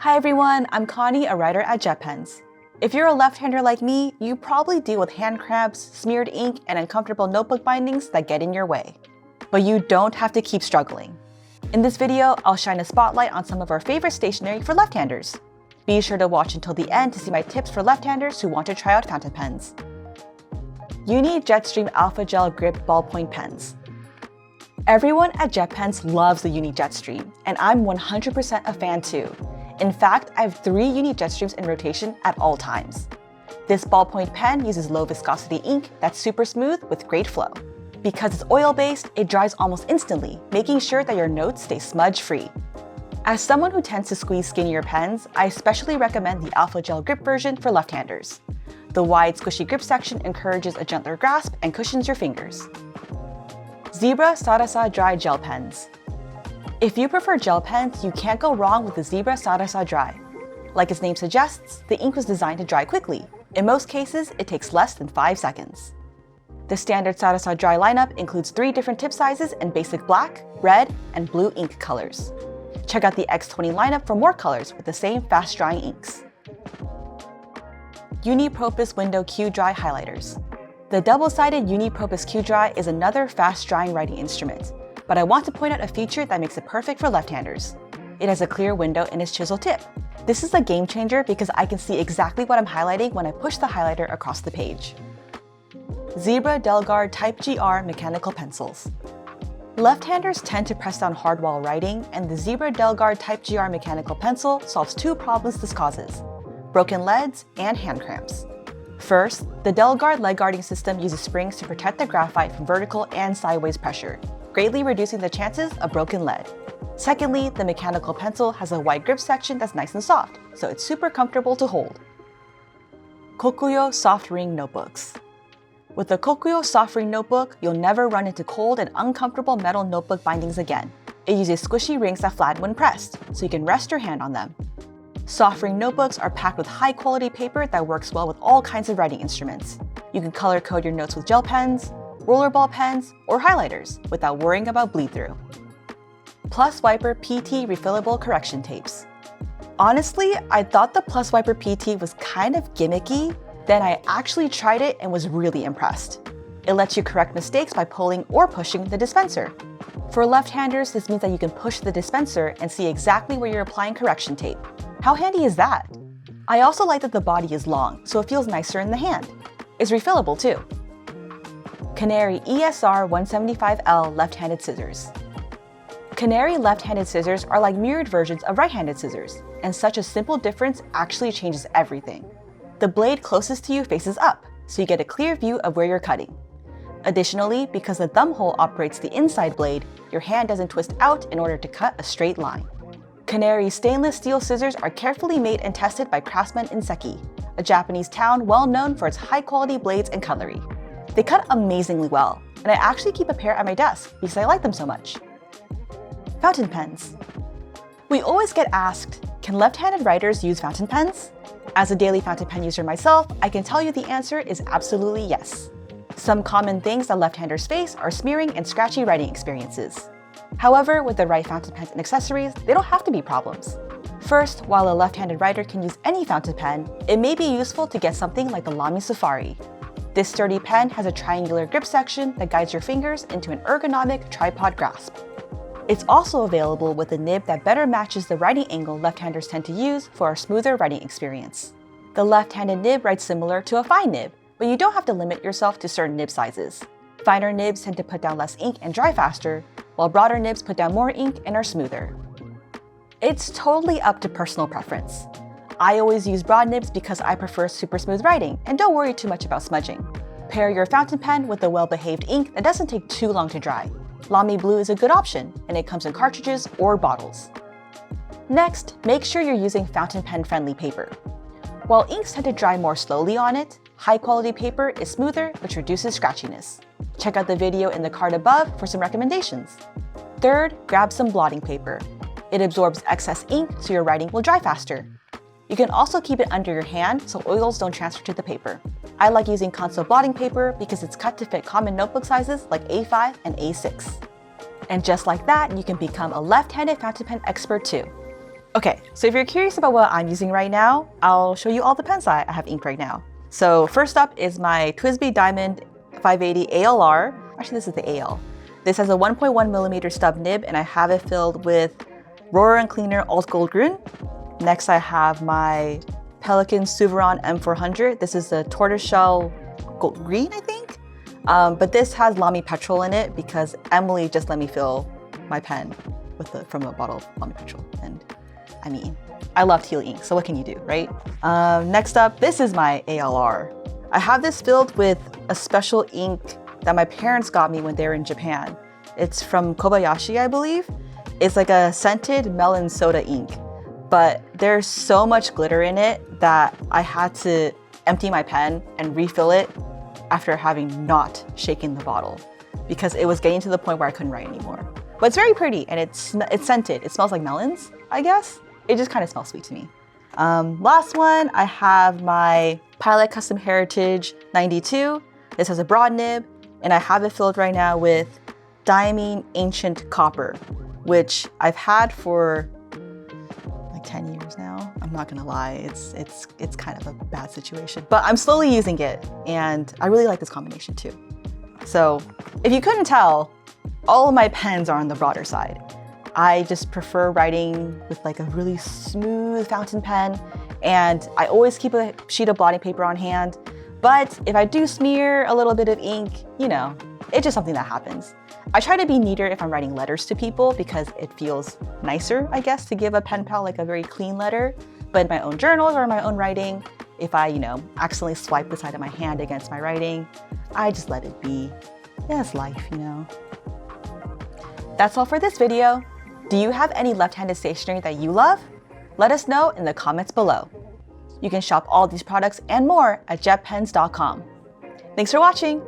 Hi everyone, I'm Connie, a writer at JetPens. If you're a left-hander like me, you probably deal with hand cramps, smeared ink, and uncomfortable notebook bindings that get in your way. But you don't have to keep struggling. In this video, I'll shine a spotlight on some of our favorite stationery for left-handers. Be sure to watch until the end to see my tips for left-handers who want to try out fountain pens. You need Jetstream Alpha Gel Grip Ballpoint pens. Everyone at JetPens loves the Uni Jetstream, and I'm 100% a fan too. In fact, I have 3 Uni Jetstreams in rotation at all times. This ballpoint pen uses low viscosity ink that's super smooth with great flow. Because it's oil-based, it dries almost instantly, making sure that your notes stay smudge-free. As someone who tends to squeeze skinnier pens, I especially recommend the Alpha Gel Grip version for left-handers. The wide, squishy grip section encourages a gentler grasp and cushions your fingers. Zebra Sarasa Dry Gel Pens. If you prefer gel pens, you can't go wrong with the Zebra Sarasa Dry. Like its name suggests, the ink was designed to dry quickly. In most cases, it takes less than 5 seconds. The standard Sarasa Dry lineup includes 3 different tip sizes in basic black, red, and blue ink colors. Check out the X20 lineup for more colors with the same fast-drying inks. Uni Propus Window Q Dry Highlighters. The double-sided Uni Propus Q Dry is another fast-drying writing instrument, but I want to point out a feature that makes it perfect for left-handers. It has a clear window in its chisel tip. This is a game changer because I can see exactly what I'm highlighting when I push the highlighter across the page. Zebra DelGuard Type GR Mechanical Pencils. Left-handers tend to press down hard while writing, and the Zebra DelGuard Type GR Mechanical Pencil solves 2 problems this causes: broken leads and hand cramps. First, the DelGuard lead guarding system uses springs to protect the graphite from vertical and sideways pressure, greatly reducing the chances of broken lead. Secondly, the mechanical pencil has a wide grip section that's nice and soft, so it's super comfortable to hold. KOKUYO Soft Ring Notebooks. With the KOKUYO Soft Ring Notebook, you'll never run into cold and uncomfortable metal notebook bindings again. It uses squishy rings that flatten when pressed, so you can rest your hand on them. Soft ring notebooks are packed with high-quality paper that works well with all kinds of writing instruments. You can color code your notes with gel pens, rollerball pens, or highlighters without worrying about bleed-through. Plus Wiper PT Refillable Correction Tapes. Honestly, I thought the Plus Wiper PT was kind of gimmicky, then I actually tried it and was really impressed. It lets you correct mistakes by pulling or pushing the dispenser. For left-handers, this means that you can push the dispenser and see exactly where you're applying correction tape. How handy is that? I also like that the body is long, so it feels nicer in the hand. It's refillable too. Canary ESR 175L Left-Handed Scissors. Canary left-handed scissors are like mirrored versions of right-handed scissors, and such a simple difference actually changes everything. The blade closest to you faces up, so you get a clear view of where you're cutting. Additionally, because the thumb hole operates the inside blade, your hand doesn't twist out in order to cut a straight line. Canary stainless steel scissors are carefully made and tested by craftsmen in Seki, a Japanese town well known for its high-quality blades and cutlery. They cut amazingly well, and I actually keep a pair at my desk because I like them so much. Fountain pens. We always get asked, can left-handed writers use fountain pens? As a daily fountain pen user myself, I can tell you the answer is absolutely yes. Some common things that left-handers face are smearing and scratchy writing experiences. However, with the right fountain pens and accessories, they don't have to be problems. First, while a left-handed writer can use any fountain pen, it may be useful to get something like the Lamy Safari. This sturdy pen has a triangular grip section that guides your fingers into an ergonomic tripod grasp. It's also available with a nib that better matches the writing angle left-handers tend to use for a smoother writing experience. The left-handed nib writes similar to a fine nib, but you don't have to limit yourself to certain nib sizes. Finer nibs tend to put down less ink and dry faster, while broader nibs put down more ink and are smoother. It's totally up to personal preference. I always use broad nibs because I prefer super smooth writing and don't worry too much about smudging. Pair your fountain pen with a well-behaved ink that doesn't take too long to dry. Lamy Blue is a good option, and it comes in cartridges or bottles. Next, make sure you're using fountain pen-friendly paper. While inks tend to dry more slowly on it, high-quality paper is smoother, which reduces scratchiness. Check out the video in the card above for some recommendations. Third, grab some blotting paper. It absorbs excess ink, so your writing will dry faster. You can also keep it under your hand so oils don't transfer to the paper. I like using console blotting paper because it's cut to fit common notebook sizes like A5 and A6. And just like that, you can become a left-handed fountain pen expert too. Okay, so if you're curious about what I'm using right now, I'll show you all the pens I have ink right now. So first up is my TWSBI Diamond 580 ALR. Actually, this is the AL. This has a 1.1 millimeter stub nib, and I have it filled with Rohrer & Cleaner Alt Gold Grün. Next, I have my Pelikan Suveron M400. This is the tortoiseshell gold green, I think. But this has Lamy Petrol in it because Emily just let me fill my pen from a bottle of Lamy Petrol. And I mean, I love teal ink, so what can you do, right? Next up, this is my ALR. I have this filled with a special ink that my parents got me when they were in Japan. It's from Kobayashi, I believe. It's like a scented melon soda ink, but there's so much glitter in it that I had to empty my pen and refill it after having not shaken the bottle because it was getting to the point where I couldn't write anymore. But it's very pretty and it's scented. It smells like melons, I guess. It just kind of smells sweet to me. Last one, I have my Pilot Custom Heritage 92. This has a broad nib, and I have it filled right now with Diamine Ancient Copper, which I've had for like 10 years now. I'm not gonna lie, it's kind of a bad situation, but I'm slowly using it, and I really like this combination too. So if you couldn't tell, all of my pens are on the broader side. I just prefer writing with like a really smooth fountain pen, and I always keep a sheet of blotting paper on hand. But if I do smear a little bit of ink, you know, it's just something that happens. I try to be neater if I'm writing letters to people because it feels nicer, I guess, to give a pen pal like a very clean letter. But in my own journals or my own writing, if I, accidentally swipe the side of my hand against my writing, I just let it be. That's life, That's all for this video. Do you have any left-handed stationery that you love? Let us know in the comments below. You can shop all these products and more at JetPens.com. Thanks for watching.